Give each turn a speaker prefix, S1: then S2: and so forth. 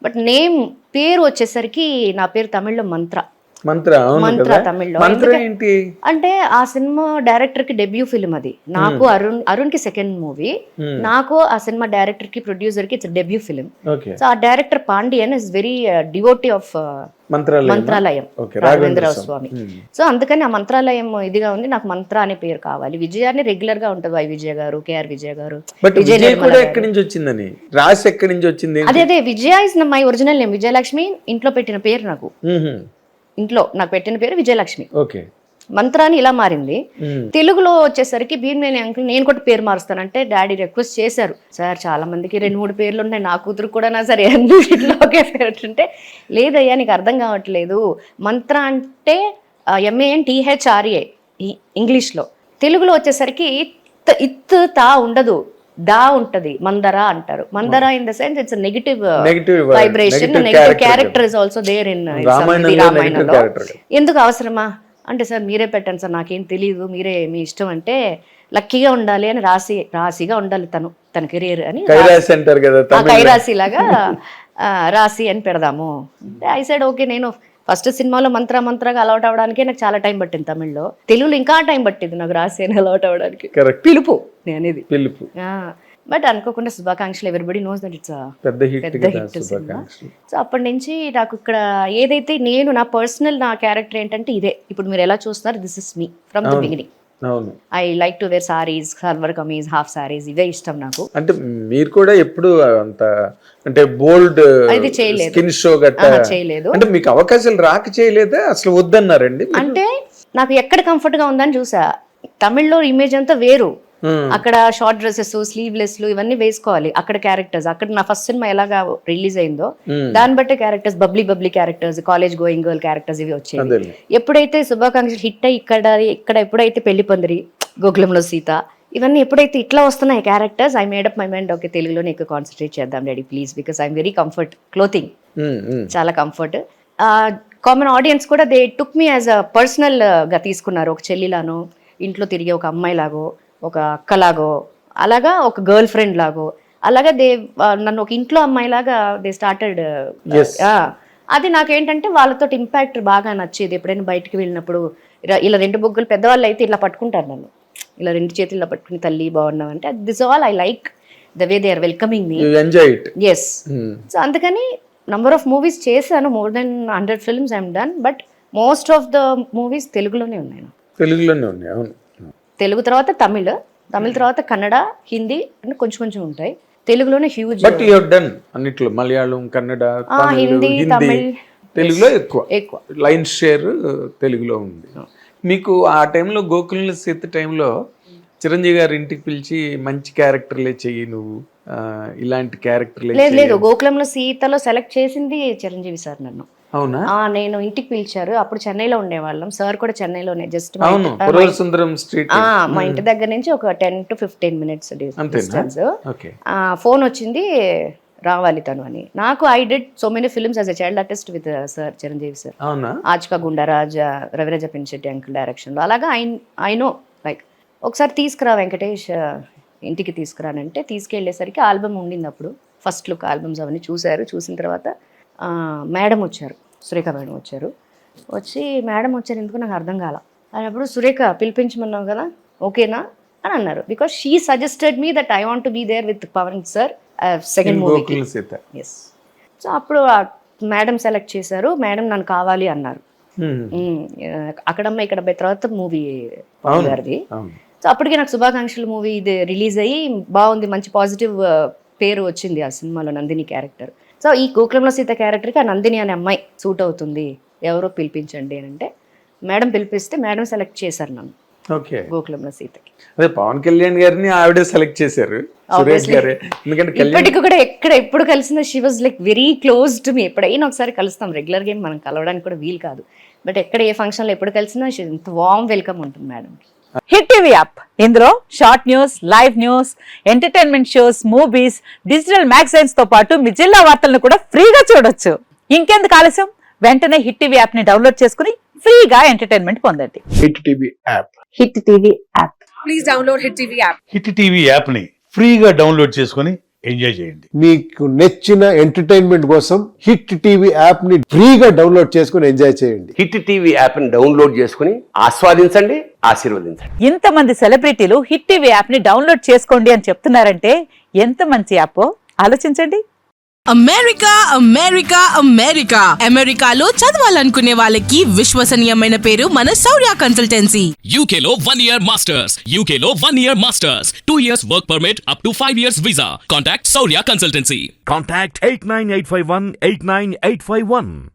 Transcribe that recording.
S1: But పేరు వచ్చేసరికి నా పేరు తమిళ్లో మంత్ర తమిళ్లో.
S2: ఏంటి
S1: అంటే ఆ సినిమా డైరెక్టర్ కి డెబ్యూ ఫిల్మ్ అది. నాకు అరుణ్ కి సెకండ్ మూవీ, నాకు ఆ సినిమా డైరెక్టర్ కి ప్రొడ్యూసర్ కి ఇట్స్ డెబ్యూ ఫిల్మ్. సో ఆ director Pandian is very devotee of Mantralayam, Raghavendra Rao Swami. So అందుకని ఆ మంత్రాలయం ఇదిగా ఉంది, నాకు మంత్ర అనే పేరు కావాలి. విజయాన్ని రెగ్యులర్ గా ఉంటుంది, వై విజయ గారు, కేఆర్ విజయ గారు.
S2: ఎక్కడి నుంచి వచ్చిందని రాసి ఎక్కడి నుంచి వచ్చింది?
S1: అదే Vijaya is my original name. Vijayalakshmi ఇంట్లో పెట్టిన పేరు నాకు. ఇంట్లో నాకు పెట్టిన పేరు విజయలక్ష్మి. మంత్రాన్ని ఇలా మారింది. తెలుగులో వచ్చేసరికి భీమనేని అంకుల్ నేను కూడా పేరు మారుస్తానంటే డాడీ రిక్వెస్ట్ చేశారు, సార్ చాలా మందికి 2-3 పేర్లు ఉన్నాయి, నా కూతురు కూడా నా సరే అన్నింటిలో ఒకే పేరు అంటే, లేదయ్యా నీకు అర్థం కావట్లేదు, మంత్ర అంటే MANTHRA ఇంగ్లీష్లో, తెలుగులో వచ్చేసరికి ఇత్ తా ఉండదు, దా ఉంటది, మందర అంటారు. Manthara in the sense it's negative vibration, negative character is also there in రామాయణంలో. ఎందుకు అవసరమా అంటే, సార్ మీరే పెట్టండి సార్, నాకేం తెలియదు, మీరే మీ ఇష్టం అంటే, లక్కీగా ఉండాలి అని రాశిగా ఉండాలి తన కెరీర్ అని, కైరాశి లాగా రాశి అని పెడదాము. I side okay. నేను ఫస్ట్ సినిమాలో మంత్రగా అలౌట్ అవ్వడానికే నాకు చాలా టైం పట్టింది తమిళ్లో. తెలుగులో ఇంకా టైం పట్టింది నాకు రాశి అని అలౌట్ అవ్వడానికి. పిలుపు అనేది బట్ అనుకోకుండా శుభాకాంక్షలు, ఎవ్రీబడి నోస్ దట్ ఇట్స్ పెద్ద హిట్ సినిమా. సో అప్పటి నుంచి నాకు ఇక్కడ ఏదైతే నేను నా పర్సనల్ నా క్యారెక్టర్ ఏంటంటే ఇదే. ఇప్పుడు మీరు ఎలా చూస్తున్నారు, this is me from the beginning. I like to wear saris, salwar kameez, half saris, ఇవే ఇష్టం నాకు.
S2: అంటే మీరు కూడా ఎప్పుడు అంత అంటే బోల్డ్ స్కిన్ షో
S1: చేయలేదు
S2: అంటే మీకు అవకాశాలు రాక చేయలేదా, అసలు వద్దన్నారండి?
S1: అంటే నాకు ఎక్కడ కంఫర్ట్ గా ఉందని చూసా. తమిళ్లో ఇమేజ్ అంతా వేరు, అక్కడ షార్ట్ డ్రెస్సెస్, స్లీవ్లెస్ ఇవన్నీ వేసుకోవాలి. అక్కడ క్యారెక్టర్స్, అక్కడ నా ఫస్ట్ సినిమా ఎలాగా రిలీజ్ అయిందో దాన్ని బట్టి characters, bubbly characters, college going girl characters ఇవి వచ్చాయి. ఎప్పుడైతే శుభాకాంక్షలు హిట్ అయ్యి ఇక్కడ ఎప్పుడైతే పెళ్లి పందిరి, గోకులంలో సీత, ఇవన్నీ ఎప్పుడైతే ఇట్లా వస్తున్నాయి characters, I made up my mind okay తెలుగులోనే ఎక్కువ కాన్సన్ట్రేట్ చేద్దాం daddy please, because I'm very comfort clothing, చాలా కంఫర్ట్. కామన్ ఆడియన్స్ కూడా they took me as a personal గా తీసుకున్నారు. ఒక చెల్లిలానో, ఇంట్లో తిరిగే ఒక అమ్మాయి లాగో, ఒక అక్కలాగో, అలాగా ఒక గర్ల్ ఫ్రెండ్ లాగో, అలాగా నన్ను ఒక ఇంట్లో అమ్మాయి లాగా దే స్టార్టెడ్. అది నాకేంటంటే వాళ్ళతో ఇంపాక్ట్ బాగా నచ్చేది. ఎప్పుడైనా బయటకు వెళ్ళినప్పుడు ఇలా 2 బొగ్గులు, పెద్దవాళ్ళు అయితే ఇలా పట్టుకుంటారు నన్ను, ఇలా 2 చేతుల్లో పట్టుకుని తల్లి బాగున్నావు అంటే, this all I like the way they are welcoming me. Yes. So అందుకని నంబర్ ఆఫ్ మూవీస్ చేశాను, more than 100 films I'm done, but most of the movies తెలుగులోనే ఉన్నాయి. తెలుగు తర్వాత తమిళ్ తర్వాత కన్నడ, హిందీ అంటే కొంచెం ఉంటాయి. తెలుగులోనే huge.
S2: But you have done అన్నిట్లో, మలయాళం, కన్నడ,
S1: హిందీ, తమిళ్,
S2: తెలుగులో ఎక్కువ లైన్ షేర్ తెలుగులో ఉంది. మీకు ఆ టైంలో గోకులంలో సీత టైంలో చిరంజీవి గారి ఇంటికి పిలిచి మంచి క్యారెక్టర్లే చెయ్యి నువ్వు, ఇలాంటి క్యారెక్టర్లే
S1: లేదు. గోకులంలో సీతలో సెలెక్ట్ చేసింది చిరంజీవి సార్ నన్ను.
S2: అవునా?
S1: నేను ఇంటికి పిలిచారు, అప్పుడు చెన్నైలో ఉండేవాళ్ళం, సార్ కూడా చెన్నైలోనే, జస్ట్
S2: సుందరం స్ట్రీట్
S1: మా ఇంటి దగ్గర నుంచి ఒక 10 to 15 minutes డిస్టెన్స్. ఫోన్ వచ్చింది రావాలి తను అని. నాకు I did so many films as a child artist with sir Chiranjeevi sir. Aaj Ka Goonda Raj, Raviraja Pinisetty uncle direction లో. అలాగా ఐ నో లైక్ ఒకసారి తీసుకురా వెంకటేష్ ఇంటికి తీసుకురానంటే తీసుకెళ్లేసరికి ఆల్బమ్ ఉండింది అప్పుడు, ఫస్ట్ లుక్ ఆల్బమ్స్ అవన్నీ చూశారు. చూసిన తర్వాత మేడం వచ్చారు, సురేఖ మేడం వచ్చారు. మేడం వచ్చారు ఎందుకు నాకు అర్థం కాల. అప్పుడు సురేఖ పిలిపించమన్నావు కదా, ఓకేనా అని అన్నారు. Because she suggested me that I want to be there with Pavan sir second మూవీకి. ఎస్. సో అప్పుడు మేడం సెలెక్ట్ చేశారు, మేడం నన్ను కావాలి అన్నారు. అక్కడమ్మ ఇక్కడ తర్వాత మూవీ గారిది. సో అప్పటికి నాకు శుభాకాంక్షలు మూవీ ఇది రిలీజ్ అయ్యి బాగుంది, మంచి పాజిటివ్ పేరు వచ్చింది ఆ సినిమాలో, నందిని క్యారెక్టర్. సో ఈ గోకులంలో సీత క్యారెక్టర్కి ఆ నందిని అనే అమ్మాయి సూట్ అవుతుంది, ఎవరో పిలిపించండి అని అంటే మేడం పిలిపిస్తే మేడం సెలెక్ట్ చేశారు నన్ను గోకులంలో సీతకి.
S2: అదే పవన్ కళ్యాణ్ గారిని ఆవిడే సెలెక్ట్ చేశారు.
S1: ఇప్పటికి కూడా ఎప్పుడు కలిసినా she was like very close to me. ఎప్పుడైనా ఒకసారి కలుస్తాం, రెగ్యులర్ గా మనం కలవడానికి కూడా వీలు కాదు, బట్ ఎక్కడ ఏ ఫంక్షన్ లో ఎప్పుడు కలిసినా ఇంత వార్మ్ వెల్కమ్ ఉంటుంది మేడం.
S3: హిట్ టీవీ యాప్, ఇందులో short news, live news, entertainment shows, movies, digital magazines తో పాటు మీ జిల్లా వార్తలను కూడా ఫ్రీగా చూడొచ్చు. ఇంకెందుకు ఆలస్యం, వెంటనే హిట్ టీవీ యాప్ ని డౌన్లోడ్ చేసుకుని ఫ్రీగా ఎంటర్టైన్మెంట్ పొందండి.
S2: Hit TV app.
S3: Hit TV app.
S4: Please download hit TV app.
S5: Hit TV app ని ఫ్రీగా డౌన్లోడ్ చేసుకుని
S4: ఎంజాయ్ చేయండి.
S5: మీకు నచ్చిన ఎంటర్టైన్మెంట్ కోసం హిట్ టీవీ యాప్ ని ఫ్రీగా డౌన్లోడ్ చేసుకుని ఎంజాయ్ చేయండి.
S6: హిట్ టీవీ యాప్ ని డౌన్లోడ్ చేసుకుని ఆస్వాదించండి, ఆశీర్వదించండి.
S3: ఇంతమంది సెలబ్రిటీలు హిట్ టీవీ యాప్ ని డౌన్లోడ్ చేసుకోండి అని చెప్తున్నారంటే ఎంత మంచి యాప్ ఆలోచించండి.
S7: అమెరికా అమెరికా అమెరికా అమెరికాలో చదవాలనుకునే వాళ్ళకి విశ్వసనీయమైన పేరు మన శౌర్య కన్సల్టెన్సీ.
S8: UK లో 1 year masters. UK లో 1 year masters. 2 years work permit up to 5 years visa. Contact Saurya Consultancy.
S4: Contact 89851 89851.